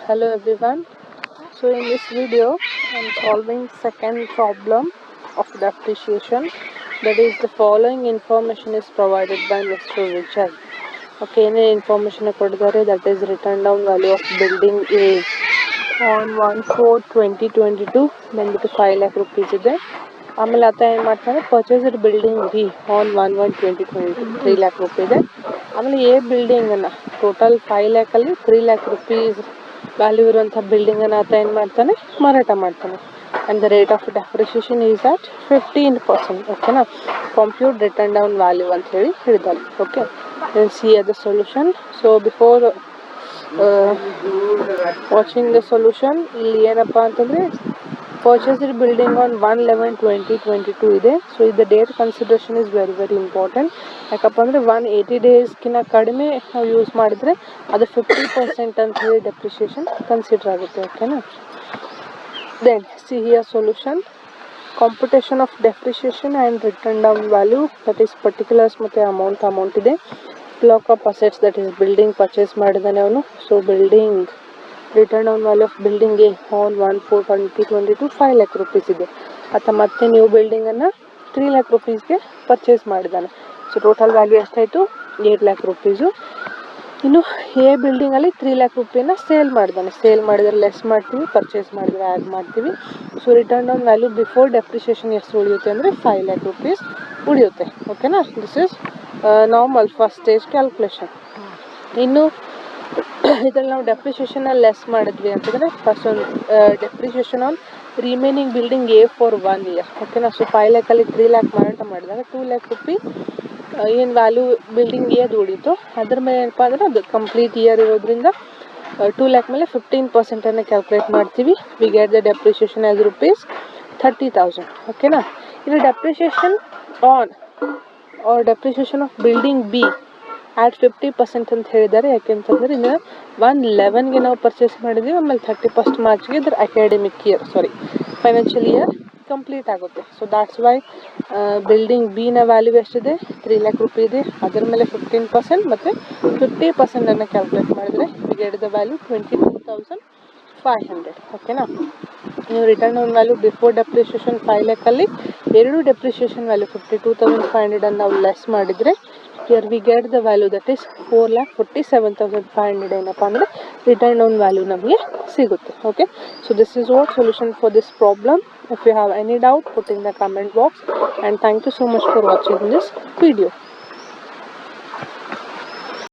Hello everyone. So in this video I'm solving second problem of depreciation. That is, the following information is provided by Mr. Richard. Okay, any information that is written down value of building A on 1/4/2022 ಬಂದ್ಬಿಟ್ಟು 5 lakh rupees ಇದೆ. ಆಮೇಲೆ ಆತ ಏನು ಮಾಡ್ತಾನೆ, purchased building B on 1/1/2022 3 lakh rupees ಇದೆ. ಆಮೇಲೆ ಎ ಬಿಲ್ಡಿಂಗನ್ನು ಟೋಟಲ್ 5 lakhಲ್ಲಿ 3 lakh rupees ವ್ಯಾಲ್ಯೂ ಇರುವಂಥ ಬಿಲ್ಡಿಂಗನ್ನು ಆತ ಏನು ಮಾಡ್ತಾನೆ, ಮಾರಾಟ ಮಾಡ್ತಾನೆ. And the rate of depreciation is at 15%. ಓಕೆನಾ, ಕಂಪ್ಯೂಟ್ ರಿಟರ್ನ್ ಡೌನ್ ವ್ಯಾಲ್ಯೂ ಅಂತ ಹೇಳಿ ಹೇಳಿದ್ದಾರೆ. Okay, see the solution. So before watching the solution, ಇಲ್ಲಿ ಏನಪ್ಪ ಅಂತಂದರೆ ಪರ್ಚೇಸ್ಡ್ ಬಿಲ್ಡಿಂಗ್ ಆನ್ 1/11/2022 ಇದೆ. ಸೊ ಇದು date consideration is very important. ಯಾಕಪ್ಪ ಅಂದರೆ 180 ಡೇಸ್ಗಿಂತ ಕಡಿಮೆ ನಾವು ಯೂಸ್ ಮಾಡಿದರೆ ಅದು 50% ಅಂತ ಹೇಳಿ ಡೆಪ್ರಿಷಿಯೇಷನ್ ಕನ್ಸಿಡರ್ ಆಗುತ್ತೆ. ಓಕೆನಾ, then see here solution. Computation of depreciation and written down value, that is particulars ಮತ್ತು ಅಮೌಂಟ್ ಇದೆ. Block of assets, that is building purchase ಮಾಡಿದ್ದಾನೆ ಅವನು. So building written down value of building a on 1/4/2022 5 lakh rupees ಇದೆ. ಆತ ಮತ್ತೆ new ಬಿಲ್ಡಿಂಗನ್ನು 3 lakh rupeesಗೆ purchase ಮಾಡಿದ್ದಾನೆ. ಸೊ ಟೋಟಲ್ ವ್ಯಾಲ್ಯೂ ಎಷ್ಟಾಯಿತು, 8 lakh rupees. ಇನ್ನು ಎ ಬಿಲ್ಡಿಂಗಲ್ಲಿ 3 lakh rupeeನ ಸೇಲ್ ಮಾಡಿದ್ದಾನೆ. ಸೇಲ್ ಮಾಡಿದರೆ ಲೆಸ್ ಮಾಡ್ತೀವಿ, ಪರ್ಚೇಸ್ ಮಾಡಿದರೆ ಆ್ಯಡ್ ಮಾಡ್ತೀವಿ. So return down value before depreciation ಎಷ್ಟು ಉಳಿಯುತ್ತೆ ಅಂದರೆ 5 lakh rupees ಉಳಿಯುತ್ತೆ. ಓಕೆನಾ, this is normal first stage calculation. ಇನ್ನು ಇದರಲ್ಲಿ ನಾವು ಡೆಪ್ರಿಷಿಯೇಷನ್ನ ಲೆಸ್ ಮಾಡಿದ್ವಿ ಅಂತಂದರೆ ಫಸ್ಟ್ ಒಂದು depreciation on remaining building A for 1 year. ಓಕೆನಾ, ಸೊ 5 lakhಲ್ಲಿ 3 lakh ಮಾರಾಟ ಮಾಡಿದಾಗ 2 lakh rupees ಏನು ವ್ಯಾಲ್ಯೂ ಬಿಲ್ಡಿಂಗ್ ಎ ಅದು ಉಳಿತು. ಅದ್ರ ಮೇಲೆ ಏನಪ್ಪ ಅಂದರೆ ಅದು ಕಂಪ್ಲೀಟ್ ಇಯರ್ ಇರೋದ್ರಿಂದ 2 lakh ಮೇಲೆ 15% ಕ್ಯಾಲ್ಕುಲೇಟ್ ಮಾಡ್ತೀವಿ. We get the depreciation as ₹30,000. ಓಕೆನಾ, ಇನ್ನು depreciation on depreciation of building be at 50% ಅಂತ ಹೇಳಿದ್ದಾರೆ. ಯಾಕೆಂತಂದರೆ ಇದನ್ನು 1/11ಗೆ ನಾವು ಪರ್ಚೇಸ್ ಮಾಡಿದ್ವಿ. ಆಮೇಲೆ 31st ಮಾರ್ಚ್ಗೆ ಇದರ ಫೈನಾನ್ಷಿಯಲ್ ಇಯರ್ ಕಂಪ್ಲೀಟ್ ಆಗುತ್ತೆ. ಸೊ ದಾಟ್ಸ್ ವೈ ಬಿಲ್ಡಿಂಗ್ ಬಿನ ವ್ಯಾಲ್ಯೂ ಎಷ್ಟಿದೆ, 3 lakh rupees ಇದೆ. ಅದರ ಮೇಲೆ 15% ಮತ್ತು 50% ಕ್ಯಾಲ್ಕುಲೇಟ್ ಮಾಡಿದರೆ ವಿ ಗೆಟ್ ದ ವ್ಯಾಲ್ಯೂ 22,500. ಓಕೆನಾ, ನೀವು return on value before depreciation 5 lakhಲ್ಲಿ ಎರಡು ಡೆಪ್ರಿಷಿಯೇಷನ್ ವ್ಯಾಲ್ಯೂ 52,500 ನಾವು ಲೆಸ್ ಮಾಡಿದರೆ here we get the value that is 4,47,500 ಏನಪ್ಪ ಅಂದರೆ ರಿಟರ್ನ್ ಡೌನ್ ವ್ಯಾಲ್ಯೂ ನಮಗೆ ಸಿಗುತ್ತೆ. Okay, so this is what solution for this problem. If you have any doubt, put in the comment box, and thank you so much for watching this video.